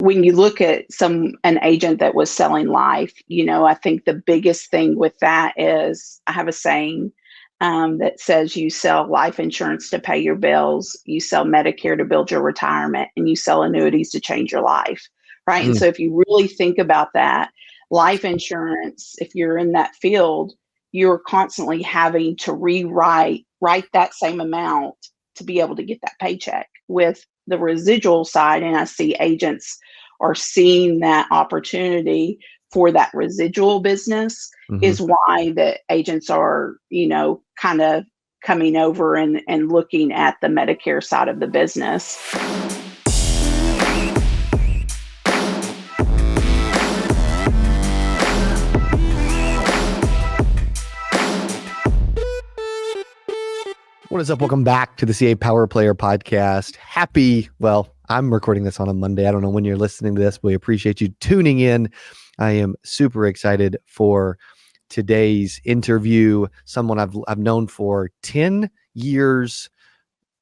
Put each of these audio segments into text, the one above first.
when you look at an agent that was selling life, I think the biggest thing with that is I have a saying that says you sell life insurance to pay your bills, you sell Medicare to build your retirement, and you sell annuities to change your life, right? And Mm. so if you really think about that, life insurance, if you're in that field, you're constantly having to write that same amount to be able to get that paycheck. With the residual side, and I see agents are seeing that opportunity for that residual business, Mhm. is why the agents are, kind of coming over and looking at the Medicare side of the business. What is up? Welcome back to the CA Power Player podcast. I'm recording this on a Monday. I don't know when you're listening to this, but we appreciate you tuning in. I am super excited for today's interview. Someone I've known for 10 years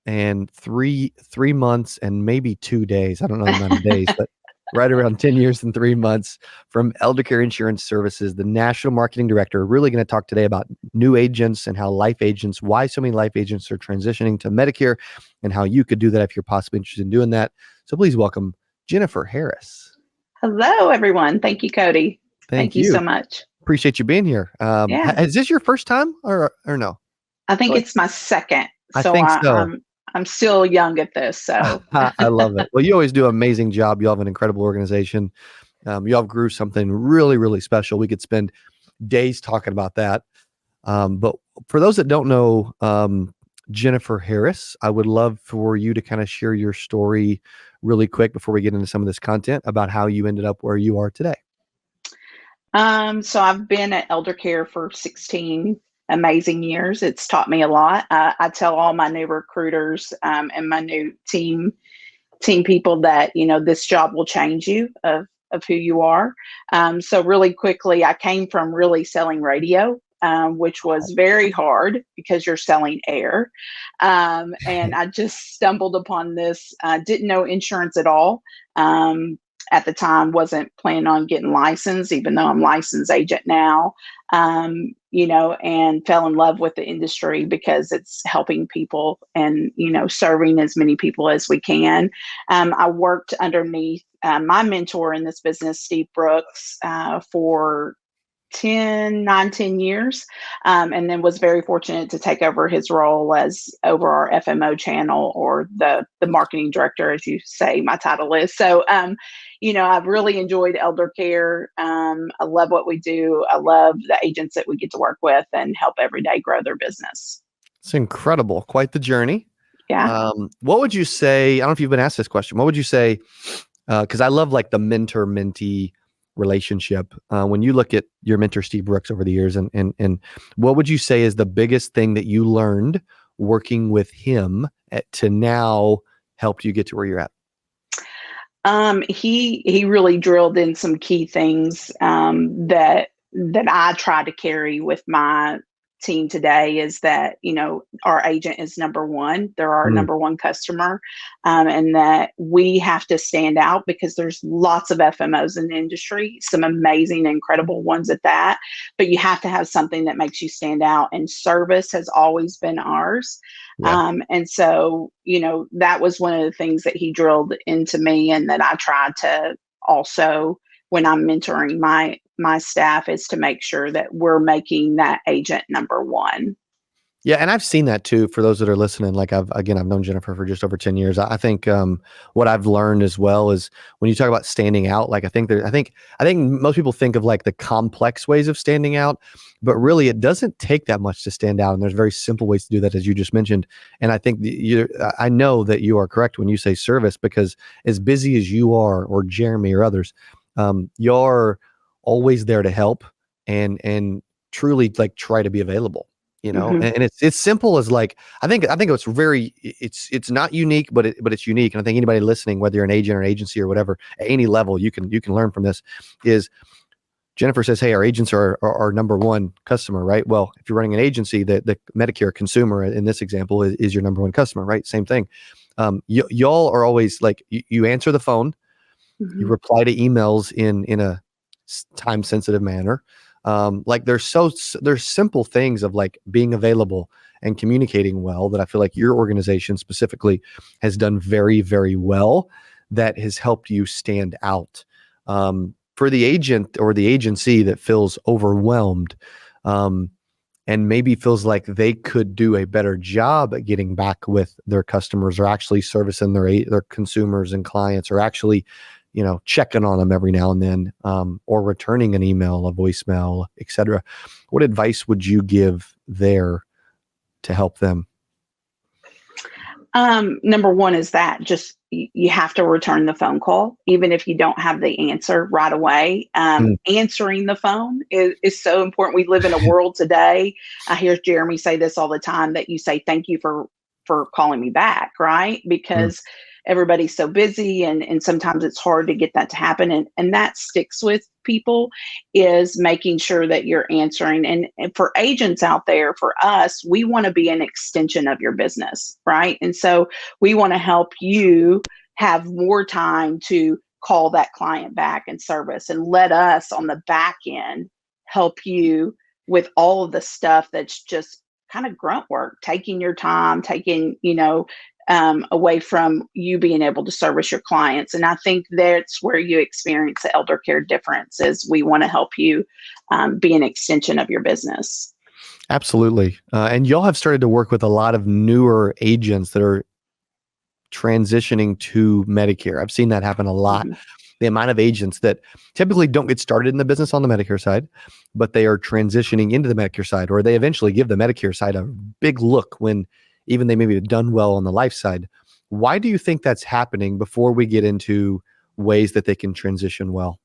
and three months and maybe 2 days. I don't know the amount of days, but right around 10 years and 3 months, from Eldercare Insurance Services, the National Marketing Director. Really going to talk today about new agents and how why so many life agents are transitioning to Medicare, and how you could do that if you're possibly interested in doing that. So please welcome Jennifer Harris. Hello, everyone. Thank you, Cody. Thank you so much. Appreciate you being here. Yeah. Is this your first time or no? I think it's my second. I think so. I'm still young at this, so. I love it. Well, you always do an amazing job. You have an incredible organization. You all grew something really, really special. We could spend days talking about that. But for those that don't know Jennifer Harris, I would love for you to kind of share your story really quick before we get into some of this content about how you ended up where you are today. So I've been at Eldercare for 16 amazing years. It's taught me a lot. I tell all my new recruiters and my new team people that, this job will change you of who you are. So really quickly, I came from really selling radio, which was very hard because you're selling air. And I just stumbled upon this, didn't know insurance at all. At the time, wasn't planning on getting licensed, even though I'm licensed agent now, and fell in love with the industry because it's helping people and, serving as many people as we can. I worked underneath my mentor in this business, Steve Brooks, for 10 years, and then was very fortunate to take over his role as over our FMO channel, or the marketing director, as you say my title is. So I've really enjoyed Eldercare. I love what we do. I love the agents that we get to work with and help every day grow their business. It's incredible. Quite the journey. Yeah. What would you say? I don't know if you've been asked this question. What would you say? Because I love like the mentor-mentee relationship. When you look at your mentor, Steve Brooks, over the years, and what would you say is the biggest thing that you learned working with him to now helped you get to where you're at? He really drilled in some key things that I try to carry with my team today, is that, our agent is number one. They're our number one customer, and that we have to stand out because there's lots of FMOs in the industry, some amazing, incredible ones at that, but you have to have something that makes you stand out, and service has always been ours. Yeah. And so, that was one of the things that he drilled into me, and that I tried to also, when I'm mentoring my staff, is to make sure that we're making that agent number one. Yeah, and I've seen that too. For those that are listening, like I've known Jennifer for just over 10 years. I think what I've learned as well is when you talk about standing out, like I think most people think of like the complex ways of standing out, but really it doesn't take that much to stand out. And there's very simple ways to do that, as you just mentioned. And I think I know that you are correct when you say service, because as busy as you are, or Jeremy or others, you're always there to help and truly like try to be available. Mm-hmm. And it's simple as like, I think it's not unique, but it's unique. And I think anybody listening, whether you're an agent or an agency or whatever, at any level, you can learn from this. Is Jennifer says, hey, our agents are our number one customer, right? Well, if you're running an agency, the Medicare consumer in this example is your number one customer, right? Same thing. Y'all are always like, you answer the phone, You Mhm. reply to emails in a time sensitive manner. Like there's simple things of like being available and communicating well that I feel like your organization specifically has done very, very well, that has helped you stand out. For the agent or the agency that feels overwhelmed, um, and maybe feels like they could do a better job at getting back with their customers, or actually servicing their consumers and clients, or actually, checking on them every now and then, or returning an email, a voicemail, etc. What advice would you give there to help them? Number one is that just you have to return the phone call, even if you don't have the answer right away. Mm. Answering the phone is so important. We live in a world today. I hear Jeremy say this all the time, that you say thank you for calling me back, right? Mm. Because everybody's so busy, and sometimes it's hard to get that to happen. And that sticks with people, is making sure that you're answering. And for agents out there, for us, we want to be an extension of your business, right? And so we want to help you have more time to call that client back and service, and let us on the back end help you with all of the stuff that's just kind of grunt work, taking your time, taking, away from you being able to service your clients. And I think that's where you experience the elder care difference, is we want to help you be an extension of your business. Absolutely. And y'all have started to work with a lot of newer agents that are transitioning to Medicare. I've seen that happen a lot. Mhm. The amount of agents that typically don't get started in the business on the Medicare side, but they are transitioning into the Medicare side, or they eventually give the Medicare side a big look when even they maybe have done well on the life side. Why do you think that's happening before we get into ways that they can transition well?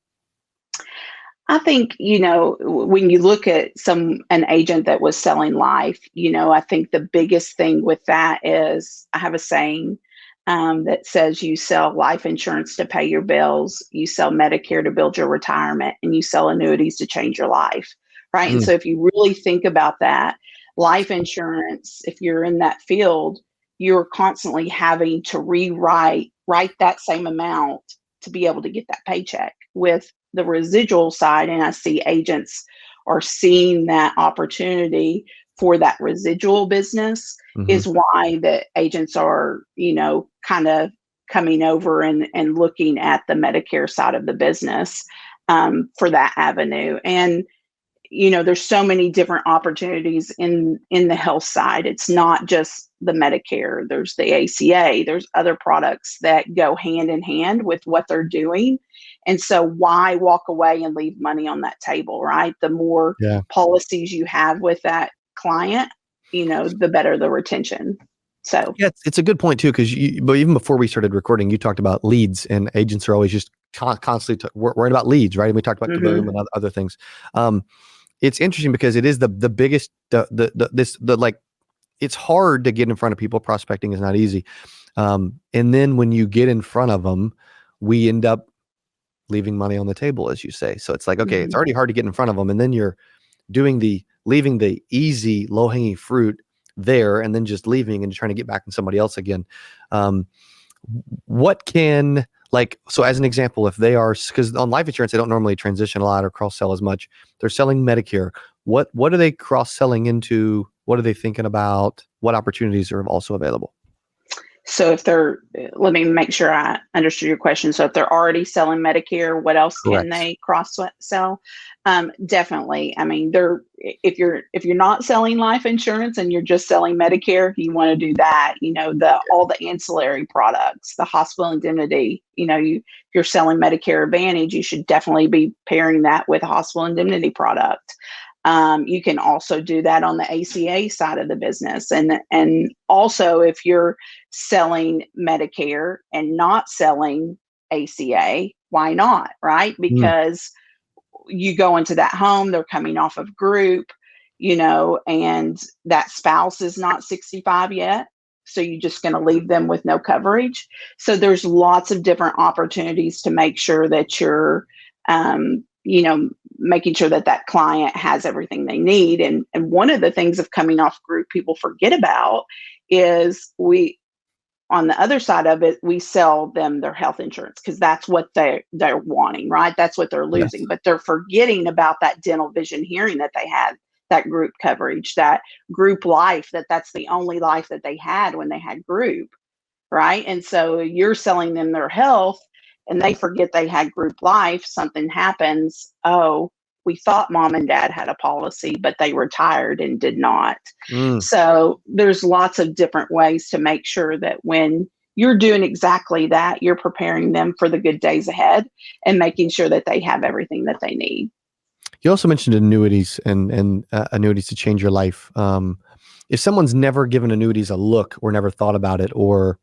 I think, when you look at an agent that was selling life, I think the biggest thing with that is, I have a saying that says, you sell life insurance to pay your bills, you sell Medicare to build your retirement, and you sell annuities to change your life. Right. And Mm. so if you really think about that, life insurance, if you're in that field, you're constantly having to write that same amount to be able to get that paycheck. With the residual side, and I see agents are seeing that opportunity for that residual business, Hmm. is why the agents are, kind of coming over and looking at the Medicare side of the business, for that avenue. And there's so many different opportunities in the health side. It's not just the Medicare. There's the ACA. There's other products that go hand in hand with what they're doing. And so why walk away and leave money on that table, right? The more Yeah. policies you have with that client, the better the retention. So, Yeah, it's a good point too, because but even before we started recording, you talked about leads, and agents are always just constantly worried about leads, right? And we talked about mhm. Kaboom and other things. Um, it's interesting because it is the biggest the like, it's hard to get in front of people. Prospecting is not easy, and then when you get in front of them, we end up leaving money on the table, as you say. So it's like, okay, it's Mhm. already hard to get in front of them, and then you're leaving the easy low hanging fruit there, and then just leaving and trying to get back in somebody else again. Um, what can, like, so as an example, if they are, because on life insurance they don't normally transition a lot or cross sell as much, they're selling Medicare. What are they cross selling into? What are they thinking about? What opportunities are also available? So let me make sure I understood your question. So if they're already selling Medicare, what else can Correct. they cross sell? Definitely. I mean, if you're not selling life insurance and you're just selling Medicare, you want to do that. All the ancillary products, the hospital indemnity. If you're selling Medicare Advantage, you should definitely be pairing that with a hospital indemnity product. You can also do that on the ACA side of the business, and also if you're selling Medicare and not selling ACA, why not? Right? Mm. Because you go into that home, they're coming off of group, and that spouse is not 65 yet. So you're just going to leave them with no coverage. So there's lots of different opportunities to make sure that you're, making sure that that client has everything they need. And one of the things of coming off group people forget about is, we on the other side of it, we sell them their health insurance because that's what they're wanting, right? That's what they're losing. Yes. But they're forgetting about that dental, vision, hearing that they had, that group coverage, that group life, that's the only life that they had when they had group, right? And so you're selling them their health and they forget they had group life. Something happens. Oh, we thought mom and dad had a policy, but they retired and did not. Mm. So there's lots of different ways to make sure that when you're doing exactly that, you're preparing them for the good days ahead and making sure that they have everything that they need. You also mentioned annuities and annuities to change your life. If someone's never given annuities a look or never thought about it, or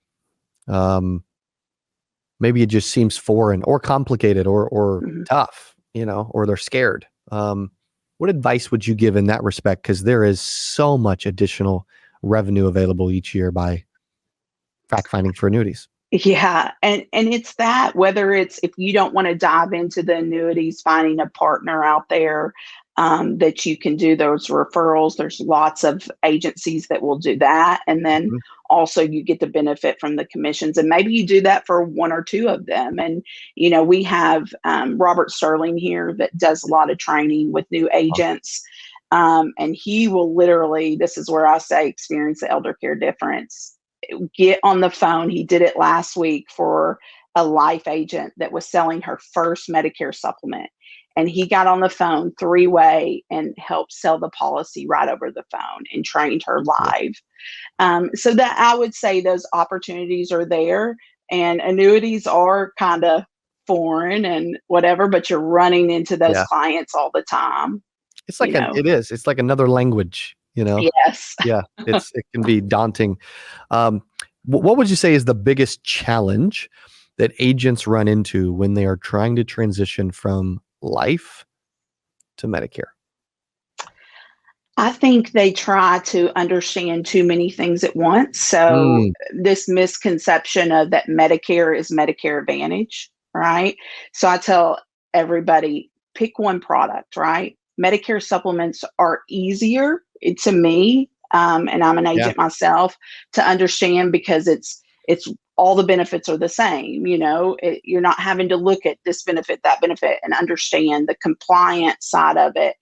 um, maybe it just seems foreign or complicated or Mhm. tough, or they're scared. What advice would you give in that respect? Because there is so much additional revenue available each year by fact finding for annuities. Yeah, and it's that, whether it's, if you don't want to dive into the annuities, finding a partner out there that you can do those referrals. There's lots of agencies that will do that, and then Mhm. also you get the benefit from the commissions. And maybe you do that for one or two of them. And we have Robert Sterling here that does a lot of training with new agents. And he will literally, this is where I say experience the elder care difference. Get on the phone. He did it last week for a life agent that was selling her first Medicare supplement. And he got on the phone three-way and helped sell the policy right over the phone and trained her Cool. live. So that, I would say, those opportunities are there, and annuities are kind of foreign and whatever, but you're running into those Yeah. clients all the time, It's you like know. it's like another language. Yes. Yeah. It can be daunting. Um, what would you say is the biggest challenge that agents run into when they are trying to transition from life to Medicare? I think they try to understand too many things at once. So Mm, this misconception of that Medicare is Medicare Advantage, right? So I tell everybody, pick one product, right? Medicare supplements are easier to me, and I'm an yeah. agent myself, to understand because it's all the benefits are the same. You're not having to look at this benefit, that benefit, and understand the compliance side of it.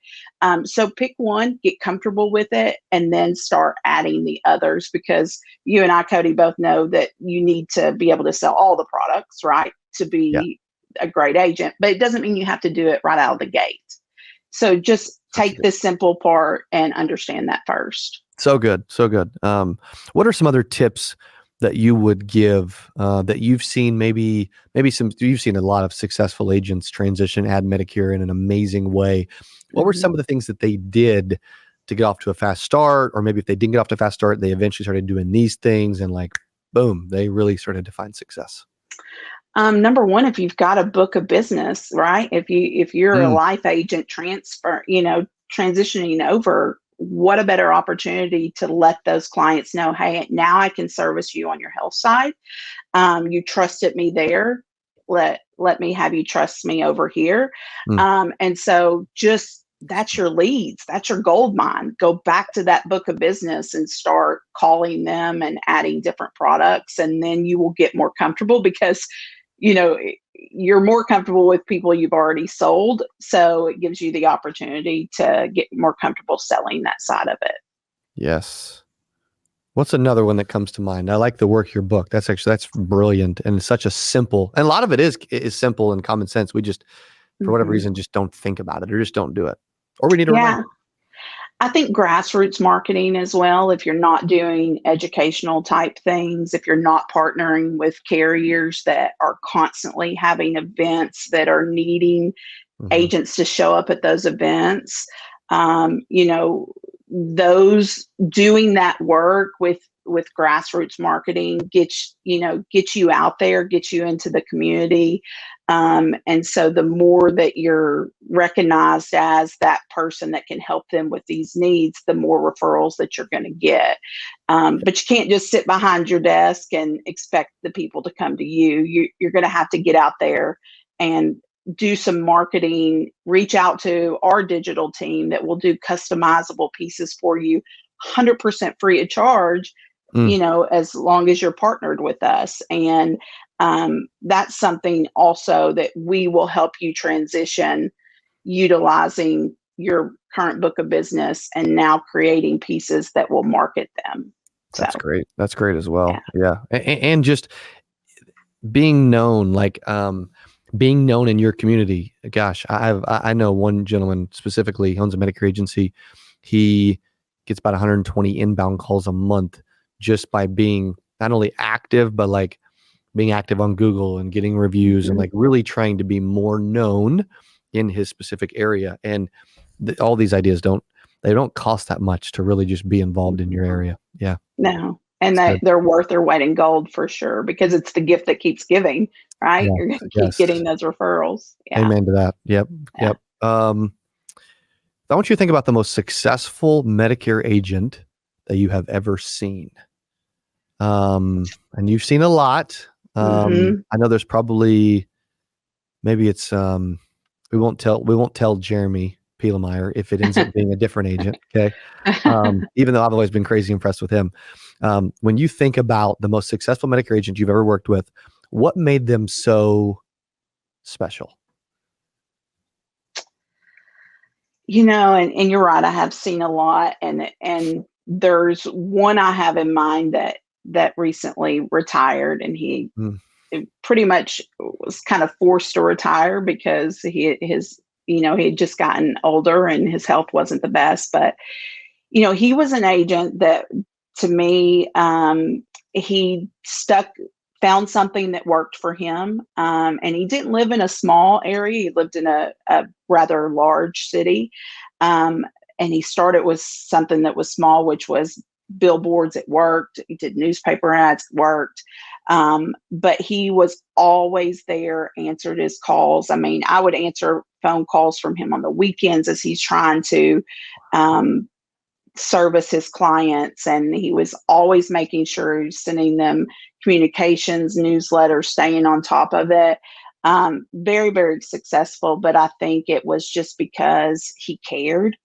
So pick one, get comfortable with it, and then start adding the others, because you and I, Cody, both know that you need to be able to sell all the products, right, to Yeah. be a great agent. But it doesn't mean you have to do it right out of the gate. So just Such a take good. the simple part and understand that first. So good. So good. What are some other tips that you would give that you've seen? Maybe you've seen a lot of successful agents transition, add Medicare in an amazing way. What were Mhm. some of the things that they did to get off to a fast start? Or maybe if they didn't get off to a fast start, they eventually started doing these things and like, boom, they really started to find success. Number one, if you've got a book of business, right? If you're a Mm, life agent transitioning over, what a better opportunity to let those clients know, hey, now I can service you on your health side. You trusted me there. Let me have you trust me over here. mm, And so just, that's your leads. That's your gold mine. Go back to that book of business and start calling them and adding different products. And then you will get more comfortable because, you know, you're more comfortable with people you've already sold. So it gives you the opportunity to get more comfortable selling that side of it. yes. What's another one that comes to mind? I like the work your book. That's brilliant and such a simple. And a lot of it is simple and common sense. We just, for whatever Mhm. reason, just don't think about it or just don't do it. Or we need a Yeah. reminder. I think grassroots marketing as well. If you're not doing educational type things, if you're not partnering with carriers that are constantly having events that are needing Mhm. agents to show up at those events, um, you know, those doing that work with grassroots marketing gets you out there, gets you into the community. And so the more that you're recognized as that person that can help them with these needs, the more referrals that you're going to get. But you can't just sit behind your desk and expect the people to come to you. You're going to have to get out there and do some marketing, reach out to our digital team that will do customizable pieces for you 100% free of charge, you know, as long as you're partnered with us. And that's something also that we will help you transition utilizing your current book of business and now creating pieces that will market them. That's So great. That's great as well. Yeah. And just being known, like being known in your community. Gosh, I know one gentleman specifically, he owns a Medicare agency. He gets about 120 inbound calls a month just by being not only active, but like being active on Google and getting reviews and like really trying to be more known in his specific area. And all these ideas don't cost that much to really just be involved in your area. Yeah. No. And they're worth their weight in gold for sure, because it's the gift that keeps giving, right? Yeah. You're going to keep getting those referrals. Yeah. Amen to that. Yep. Yeah. Yep. I want you to think about the most successful Medicare agent that you have ever seen. And you've seen a lot. I know there's probably, maybe it's, we won't tell Jeremy Pielemeyer if it ends up being a different agent. Okay. Even though I've always been crazy impressed with him. When you think about the most successful Medicare agent you've ever worked with, what made them so special? You know, and you're right. I have seen a lot, and there's one I have in mind that recently retired, and he pretty much was kind of forced to retire because he had just gotten older and his health wasn't the best. But you know, he was an agent that, to me, he found something that worked for him. And he didn't live in a small area. He lived in a rather large city. And he started with something that was small, which was billboards. It worked. He did newspaper ads. It worked. But he was always there, answered his calls. I mean, I would answer phone calls from him on the weekends as he's trying to service his clients, and he was always making sure he was sending them communications, newsletters, staying on top of it. Very, very successful, but I think it was just because he cared.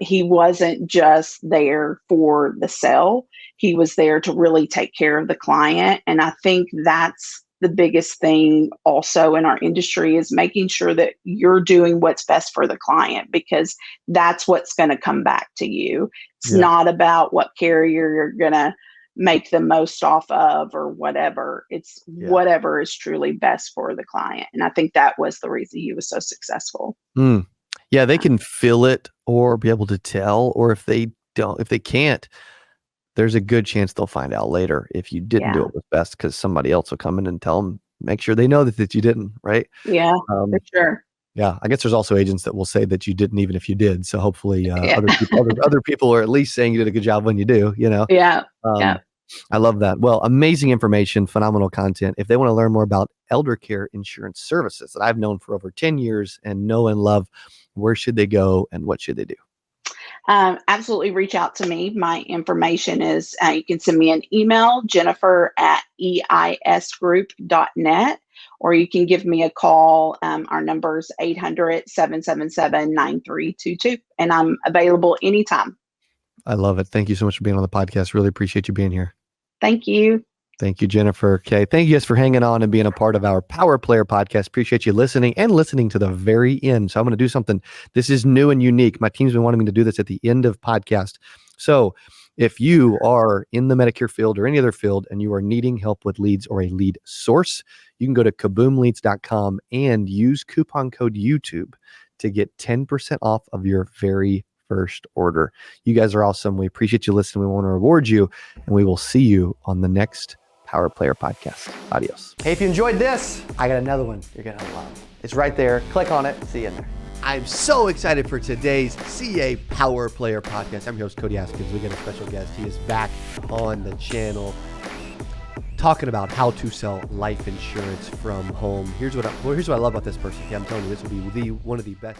He wasn't just there for the sale. He was there to really take care of the client. And I think that's the biggest thing also in our industry, is making sure that you're doing what's best for the client, because that's what's going to come back to you. It's not about what carrier you're going to make the most off of or whatever. It's whatever is truly best for the client. And I think that was the reason he was so successful. Yeah, they can feel it or be able to tell, or if they can't, there's a good chance they'll find out later if you didn't do it with best, because somebody else will come in and tell them, make sure they know that you didn't, right? Yeah, for sure. Yeah, I guess there's also agents that will say that you didn't even if you did. So hopefully other people are at least saying you did a good job when you do, you know? Yeah. I love that. Well, amazing information, phenomenal content. If they want to learn more about Eldercare Insurance Services that I've known for over 10 years and know and love, where should they go and what should they do? Absolutely reach out to me. My information is, you can send me an email, jennifer@eisgroup.net, or you can give me a call. Our number is 800-777-9322, and I'm available anytime. I love it. Thank you so much for being on the podcast. Really appreciate you being here. Thank you. Thank you, Jennifer. Okay. Thank you guys for hanging on and being a part of our Power Player podcast. Appreciate you listening to the very end. So I'm going to do something. This is new and unique. My team's been wanting me to do this at the end of podcast. So if you are in the Medicare field or any other field and you are needing help with leads or a lead source, you can go to CABOOMLeads.com and use coupon code YouTube to get 10% off of your very first order. You guys are awesome. We appreciate you listening. We want to reward you, and we will see you on the next Power Player podcast. Adios. Hey, if you enjoyed this, I got another one you're going to love. It's right there. Click on it. See you in there. I'm so excited for today's CA Power Player podcast. I'm your host, Cody Askins. We got a special guest. He is back on the channel talking about how to sell life insurance from home. Here's what I love about this person. Okay, I'm telling you, this will be one of the best.